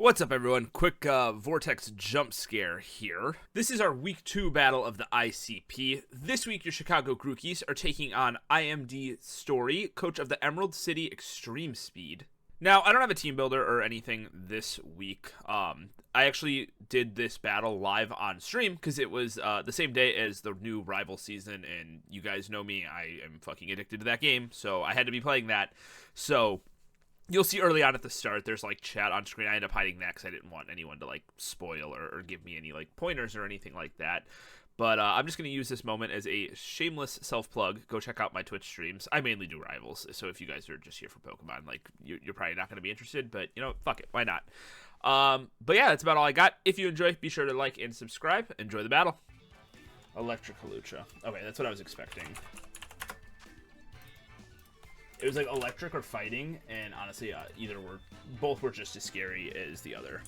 What's up, everyone? Quick Vortex jump scare here. This is our Week 2 battle of the ICP. This week, your Chicago Grookies are taking on IMD Story, coach of the Emerald City Extreme Speed. Now, I don't have a team builder or anything this week. I actually did this battle live on stream because it was the same day as the new rival season, and you guys know me, I am fucking addicted to that game, so I had to be playing that. So you'll see early on at the start, there's like chat on screen. I ended up hiding that because I didn't want anyone to like spoil or give me any like pointers or anything like that. But I'm just going to use this moment as a shameless self-plug. Go check out my Twitch streams. I mainly do rivals, so if you guys are just here for Pokemon, like you're probably not going to be interested, but you know, fuck it, why not? But yeah, that's about all I got. If you enjoy, be sure to like and subscribe. Enjoy the battle. Electric Halucha. Okay, that's what I was expecting. It was like electric or fighting, and honestly, both were just as scary as the other.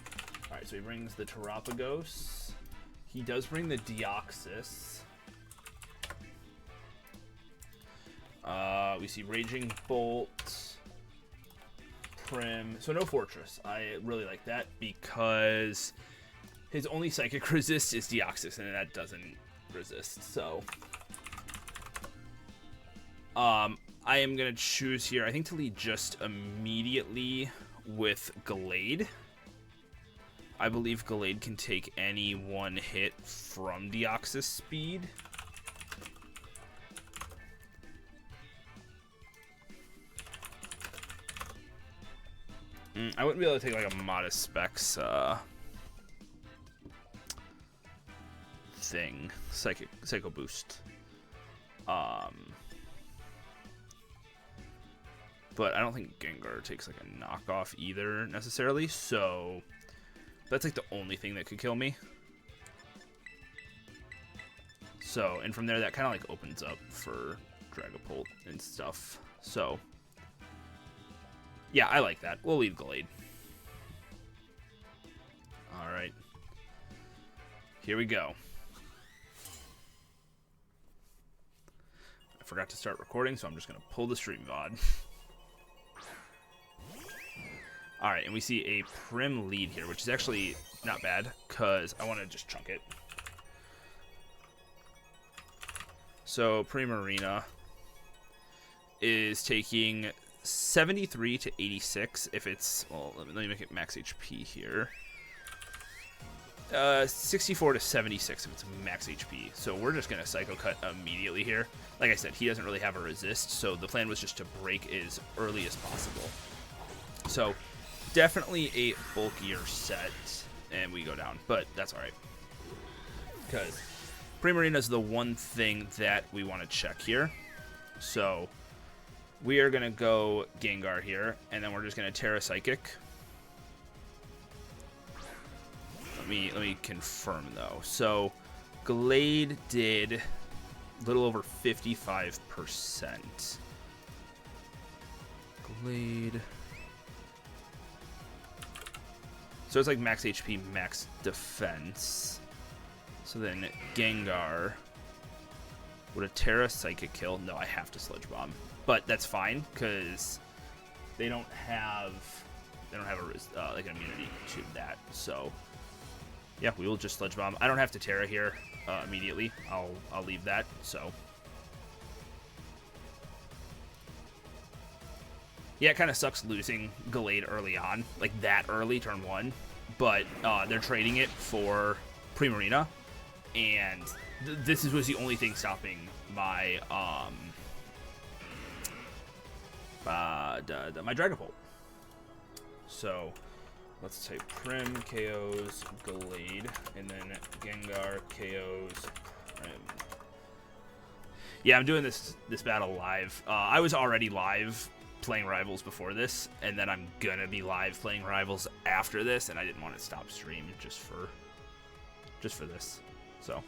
All right, so he brings the Terapagos. He does bring the Deoxys. We see Raging Bolt, Prim. So no Fortress. I really like that because his only Psychic resist is Deoxys, and that doesn't resist. So I am going to choose here, I think, to lead just immediately with Gallade. I believe Gallade can take any one hit from Deoxys speed. I wouldn't be able to take like a Modest Specs thing. Psycho Boost. But I don't think Gengar takes like a knockoff either necessarily, so that's like the only thing that could kill me. So, and from there that kind of like opens up for Dragapult and stuff. So, yeah, I like that. We'll leave Gallade. Alright. Here we go. I forgot to start recording, so I'm just going to pull the stream VOD. Alright, and we see a Prim lead here, which is actually not bad, because I want to just chunk it. So, Primarina is taking 73 to 86 if it's... Well, let me make it max HP here. 64 to 76 if it's max HP. So we're just going to Psycho Cut immediately here. Like I said, he doesn't really have a resist, so the plan was just to break as early as possible. So definitely a bulkier set, and we go down, but that's all right. Because Primarina is the one thing that we want to check here. So we are going to go Gengar here, and then we're just going to Terra Psychic. Let me confirm, though. So Gallade did a little over 55%. Gallade... So it's like max HP, max defense. So then Gengar would a Terra Psychic kill. No, I have to Sludge Bomb, but that's fine because they don't have a like an immunity to that. So yeah, we will just Sludge Bomb. I don't have to Terra here immediately. I'll leave that. So yeah, it kind of sucks losing Gallade early on, like that early, turn 1. But they're trading it for Primarina, and this was the only thing stopping my my Dragapult. So let's say Prim KOs Gallade, and then Gengar KOs Prim. Yeah, I'm doing this battle live. I was already live playing Rivals before this, and then I'm gonna be live playing Rivals after this, and I didn't want to stop stream just for this. So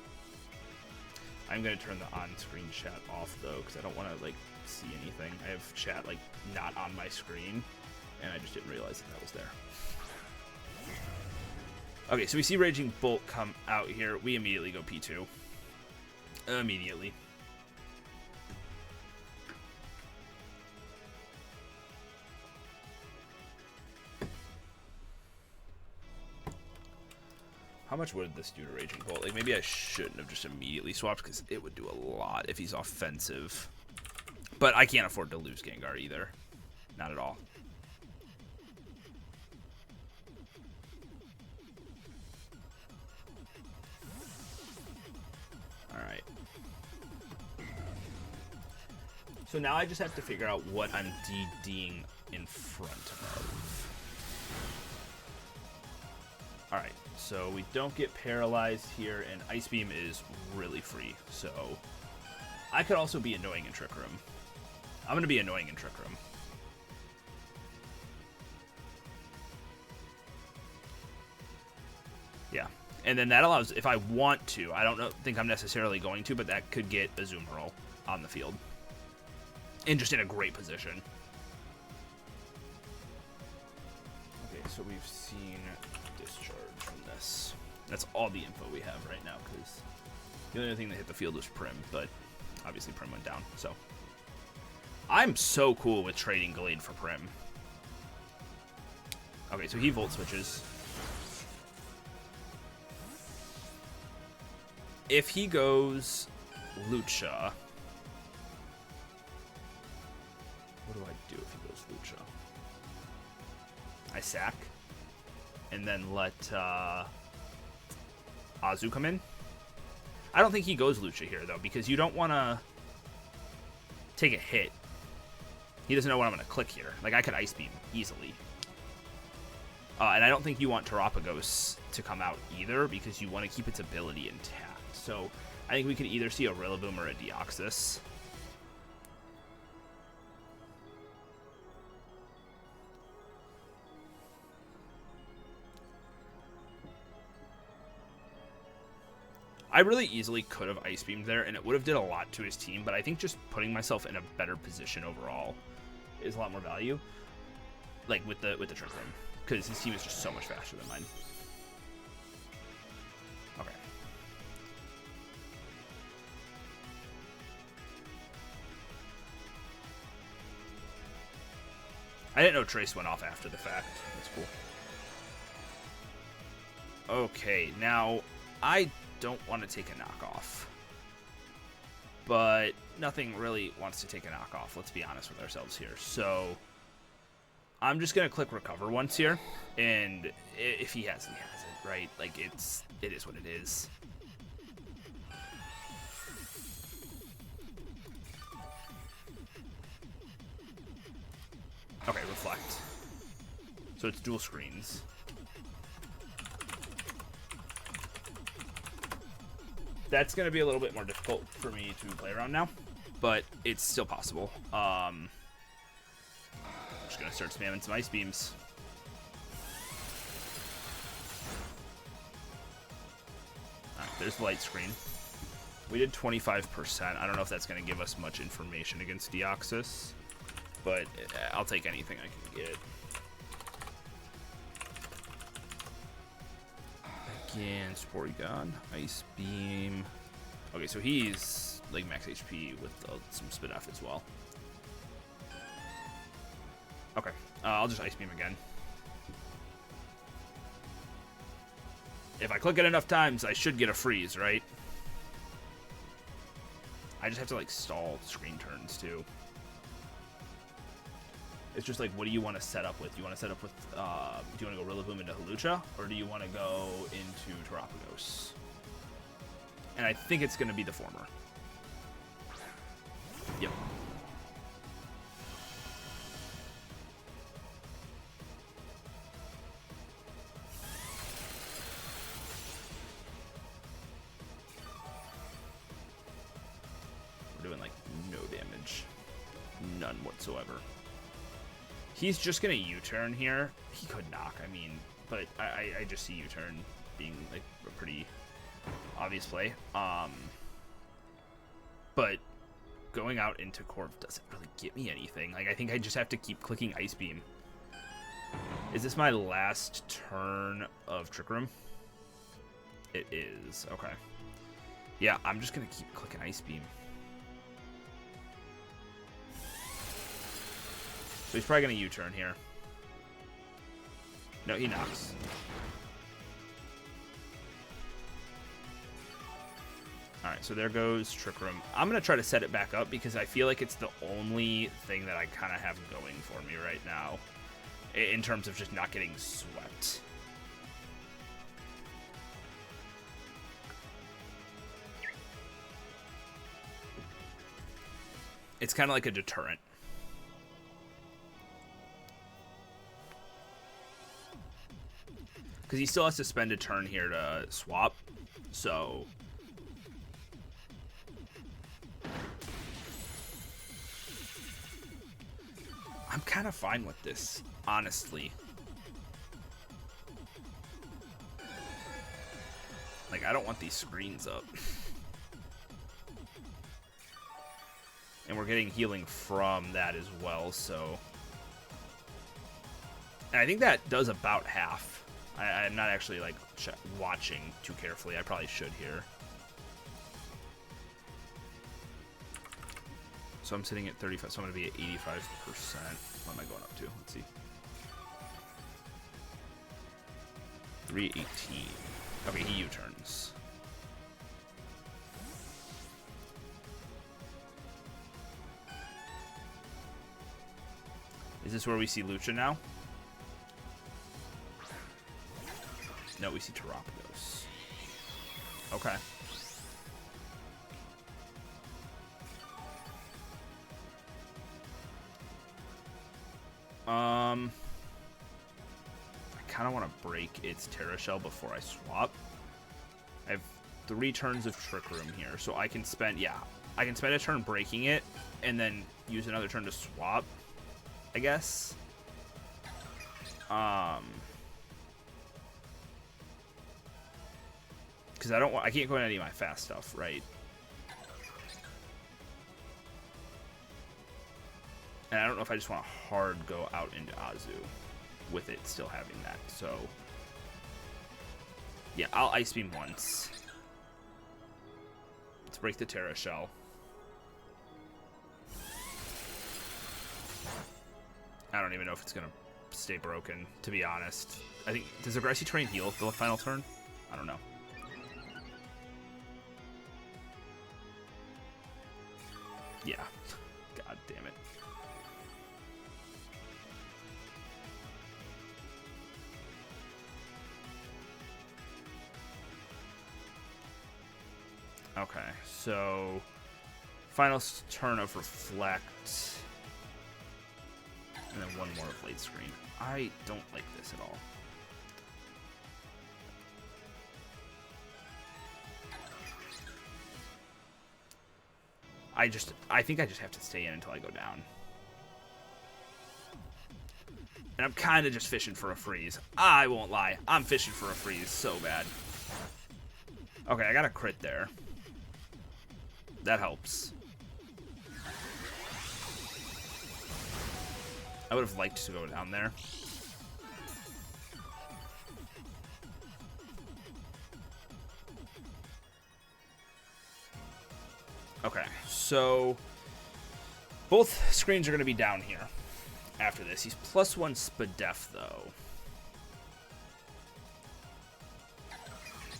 I'm gonna turn the on-screen chat off though, because I don't want to like see anything. I have chat like not on my screen, and I just didn't realize that was there. Okay, so we see Raging Bolt come out here. We immediately go P2. Immediately. How much would this do to Raging Bolt? Like, maybe I shouldn't have just immediately swapped, because it would do a lot if he's offensive. But I can't afford to lose Gengar either. Not at all. Alright. So now I just have to figure out what I'm DDing in front of. Alright, so we don't get paralyzed here, and Ice Beam is really free. So I could also be annoying in Trick Room. I'm going to be annoying in Trick Room. Yeah. And then that allows, if I want to, I don't think I'm necessarily going to, but that could get a Zoom Hurl on the field. And just in a great position. Okay, so we've seen Discharge from this. That's all the info we have right now, because the only thing that hit the field was Prim, but obviously Prim went down, so. I'm so cool with trading Gallade for Prim. Okay, so he Volt Switches. If he goes Lucha, what do I do if he goes Lucha? I sack, and then let Azu come in. I don't think he goes Lucha here, though, because you don't want to take a hit. He doesn't know what I'm going to click here. Like, I could Ice Beam easily. And I don't think you want Terapagos to come out either, because you want to keep its ability intact. So I think we could either see a Rillaboom or a Deoxys. I really easily could have Ice Beamed there, and it would have did a lot to his team, but I think just putting myself in a better position overall is a lot more value. Like, with the Trick Room, because his team is just so much faster than mine. Okay. I didn't know Trace went off after the fact. That's cool. Okay, now, I don't want to take a knockoff. But nothing really wants to take a knockoff, let's be honest with ourselves here. So I'm just going to click recover once here, and if he has it, he has it, right? Like, it is what it is. Okay, reflect. So it's dual screens. That's going to be a little bit more difficult for me to play around now, but it's still possible. I'm just going to start spamming some Ice Beams. Alright, there's the light screen. We did 25%. I don't know if that's going to give us much information against Deoxys, but I'll take anything I can get. Again, Porygon, Ice Beam. Okay, so he's like max HP with some Spidef as well. Okay, I'll just Ice Beam again. If I click it enough times, I should get a freeze, right? I just have to like stall screen turns too. It's just like, what do you want to set up with? Do you want to set up with, do you want to go Rillaboom into Hawlucha, or do you want to go into Terapagos? And I think it's going to be the former. Yep. We're doing like no damage. None whatsoever. He's just going to U-turn here. He could knock, I mean, but I just see U-turn being like a pretty obvious play. But going out into Corv doesn't really get me anything. Like, I think I just have to keep clicking Ice Beam. Is this my last turn of Trick Room? It is. Okay. Yeah, I'm just going to keep clicking Ice Beam. So he's probably going to U-turn here. No, he knocks. Alright, so there goes Trick Room. I'm going to try to set it back up because I feel like it's the only thing that I kind of have going for me right now in terms of just not getting swept. It's kind of like a deterrent. Because he still has to spend a turn here to swap, so... I'm kind of fine with this, honestly. Like, I don't want these screens up. And we're getting healing from that as well, so... And I think that does about half. I'm not actually, like, watching too carefully. I probably should here. So I'm sitting at 35, so I'm going to be at 85%. What am I going up to? Let's see. 318. Okay, he U-turns. Is this where we see Lucha now? No, we see Terapagos. Okay. I kind of want to break its Terra Shell before I swap. I have 3 turns of Trick Room here, so I can spend, yeah, I can spend a turn breaking it, and then use another turn to swap, I guess. Because I can't go into any of my fast stuff, right? And I don't know if I just want to hard go out into Azu with it still having that. So, yeah, I'll Ice Beam once. Let's break the Terra Shell. I don't even know if it's going to stay broken, to be honest. I think, does Aggressive Terrain heal the final turn? I don't know. Yeah. God damn it. Okay, so final turn of Reflect, and then one more of Late Screen. I don't like this at all. I think I just have to stay in until I go down. And I'm kind of just fishing for a freeze. I won't lie. I'm fishing for a freeze so bad. Okay, I got a crit there. That helps. I would have liked to go down there. Okay, so both screens are going to be down here after this. He's +1 Spadef, though.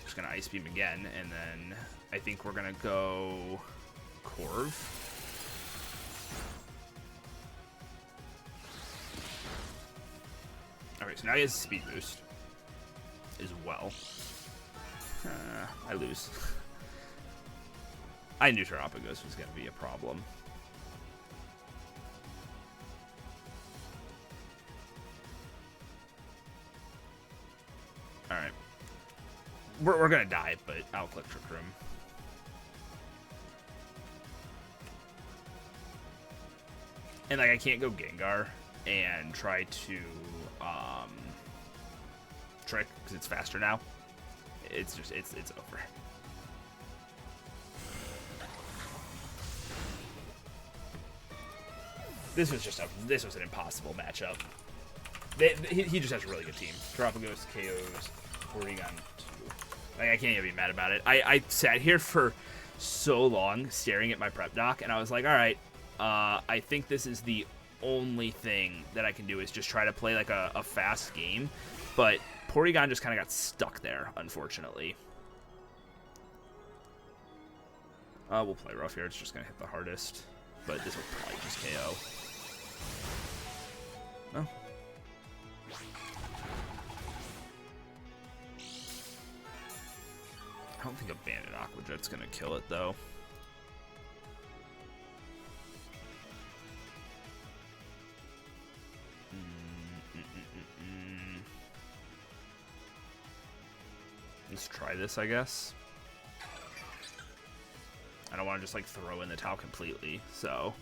Just going to Ice Beam again, and then I think we're going to go Corv. Okay, so now he has a speed boost as well. I lose. I knew Terapagos was going to be a problem. Alright. We're going to die, but I'll click Trick Room. And, like, I can't go Gengar and try to, Trick, because it's faster now. It's just, it's over. This was an impossible matchup. He just has a really good team. Terapagos, KOs, Porygon 2. Like, I can't even be mad about it. I sat here for so long staring at my prep doc, and I was like, all right, I think this is the only thing that I can do is just try to play like a fast game. But Porygon just kind of got stuck there, unfortunately. We'll play rough here. It's just going to hit the hardest. But this will probably just KO. Oh. I don't think a Bandit Aqua Jet's going to kill it, though. Let's try this, I guess. I don't want to just, like, throw in the towel completely, so...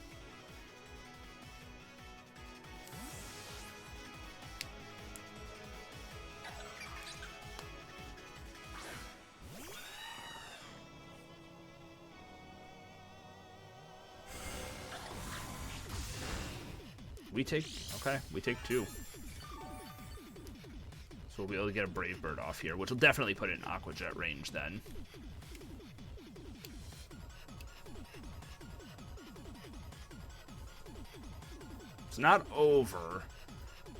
We take... Okay, we take 2. So we'll be able to get a Brave Bird off here, which will definitely put it in Aqua Jet range then. It's not over,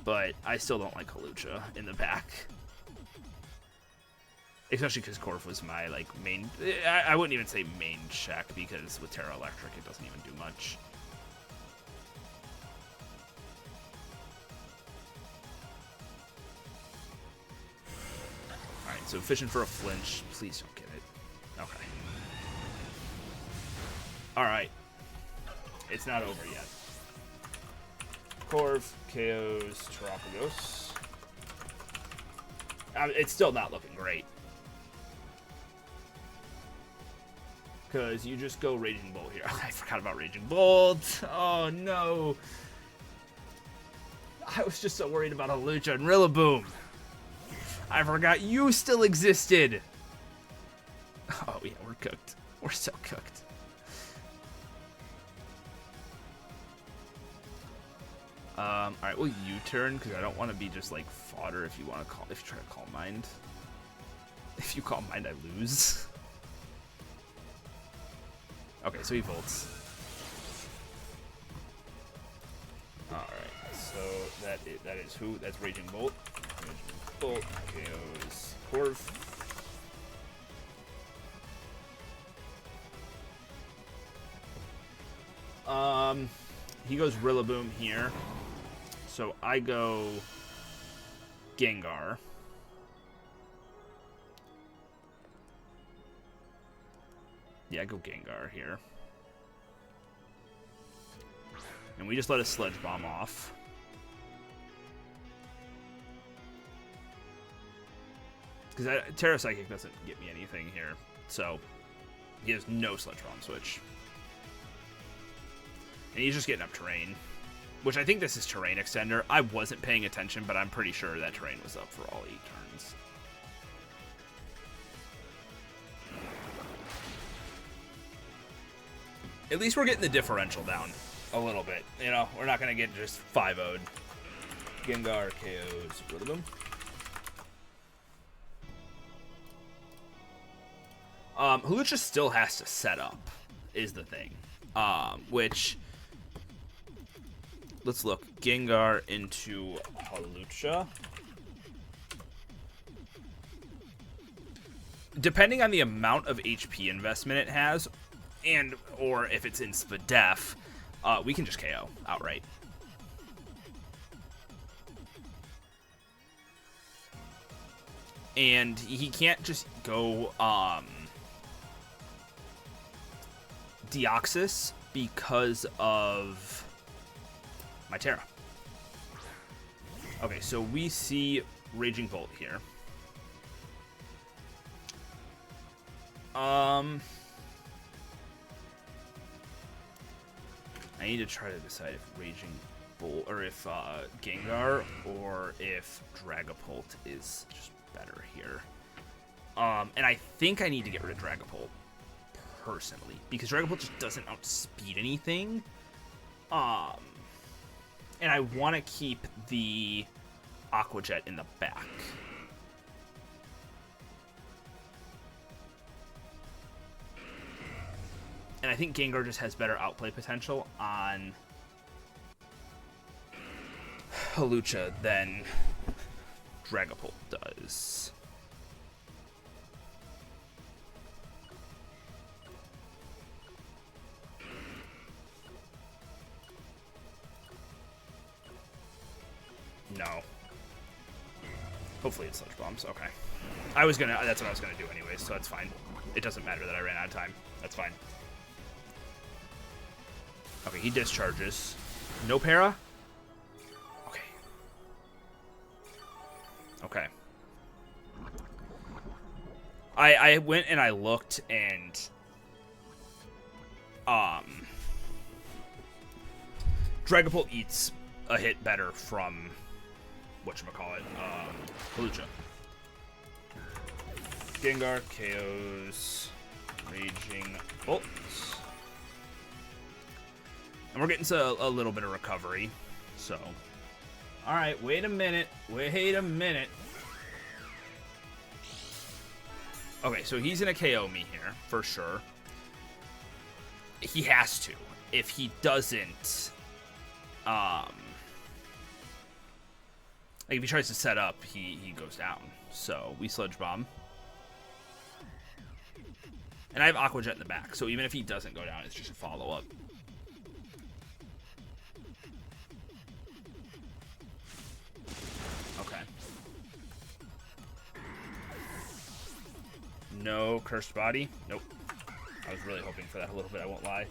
but I still don't like Hawlucha in the back. Especially because Corv was my, like, main... I wouldn't even say main check, because with Terra Electric, it doesn't even do much. Alright, so fishing for a flinch. Please don't get it. Okay. Alright. It's not over yet. Corv, KOs, Terapagos. It's still not looking great. Because you just go Raging Bolt here. I forgot about Raging Bolt. Oh, no. I was just so worried about Hawlucha and Rillaboom. I forgot you still existed. Oh, yeah, we're cooked. We're so cooked. Alright, we'll U-turn, because I don't want to be just, like, fodder if you want to call... If you try to Calm Mind. If you Calm Mind, I lose. Okay, so he volts. Alright, so that is who? That's Raging Bolt. Raging Bolt KOs Corv. He goes Rillaboom here. So I go Gengar. Yeah, I go Gengar here. And we just let a Sludge Bomb off. Because Terra Psychic doesn't get me anything here. So he has no Sludge Bomb switch. And he's just getting up terrain. Which I think this is Terrain Extender. I wasn't paying attention, but I'm pretty sure that terrain was up for all 8 turns. At least we're getting the differential down a little bit. You know, we're not going to get just 5-0'd. Gengar KOs Rillaboom. Hawlucha still has to set up, is the thing. Which... Let's look. Gengar into Hawlucha. Depending on the amount of HP investment it has, and or if it's in Spadef, we can just KO outright. And he can't just go Deoxys because of my Terra. Okay, so we see Raging Bolt here. I need to try to decide if Raging Bolt, or if Gengar, or if Dragapult is just better here. And I think I need to get rid of Dragapult, personally, because Dragapult just doesn't outspeed anything. And I want to keep the Aqua Jet in the back. And I think Gengar just has better outplay potential on Hawlucha than Dragapult does. Hopefully it's sludge bombs. Okay. That's what I was gonna do anyways, so that's fine. It doesn't matter that I ran out of time. That's fine. Okay, he discharges. No para? Okay. Okay. I went and I looked and Dragapult eats a hit better from whatchamacallit, Hawlucha. Gengar KOs Raging Bolts. And we're getting to a little bit of recovery. So. Alright, wait a minute. Wait a minute. Okay, so he's gonna KO me here, for sure. He has to. If he doesn't, like if he tries to set up, he goes down. So we Sludge Bomb. And I have Aqua Jet in the back, so even if he doesn't go down, it's just a follow-up. Okay. No Cursed Body. Nope. I was really hoping for that a little bit, I won't lie.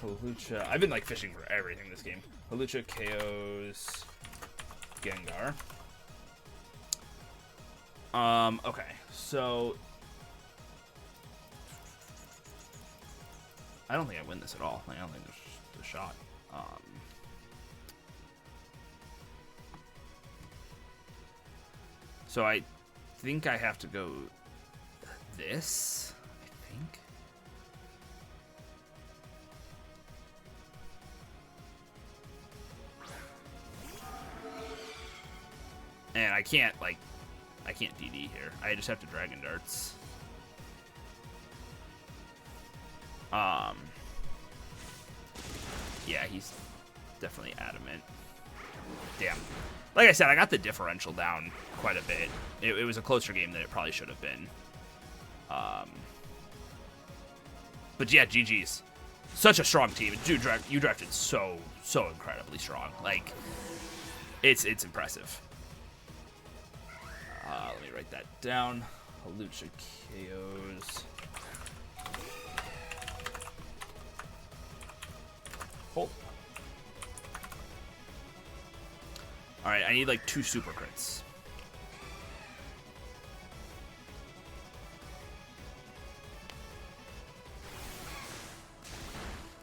Hawlucha. I've been like fishing for everything this game. Hawlucha KOs Gengar. Okay. So I don't think I win this at all. I don't think there's a shot. So I think I have to go this, I think. And I can't DD here. I just have to Dragon Darts. Yeah, he's definitely adamant. Damn. Like I said, I got the differential down quite a bit. It was a closer game than it probably should have been. But yeah, GG's. Such a strong team. Dude, you drafted so incredibly strong. Like, it's impressive. Let me write that down. Hawlucha KOs. Hold. Alright, I need like 2 super crits.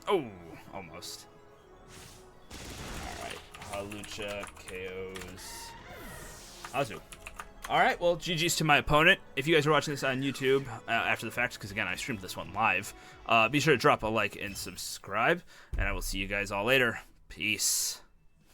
Oh, almost. Alright, Hawlucha KOs Azu. Alright, well, GG's to my opponent. If you guys are watching this on YouTube after the fact, because again, I streamed this one live, be sure to drop a like and subscribe, and I will see you guys all later. Peace.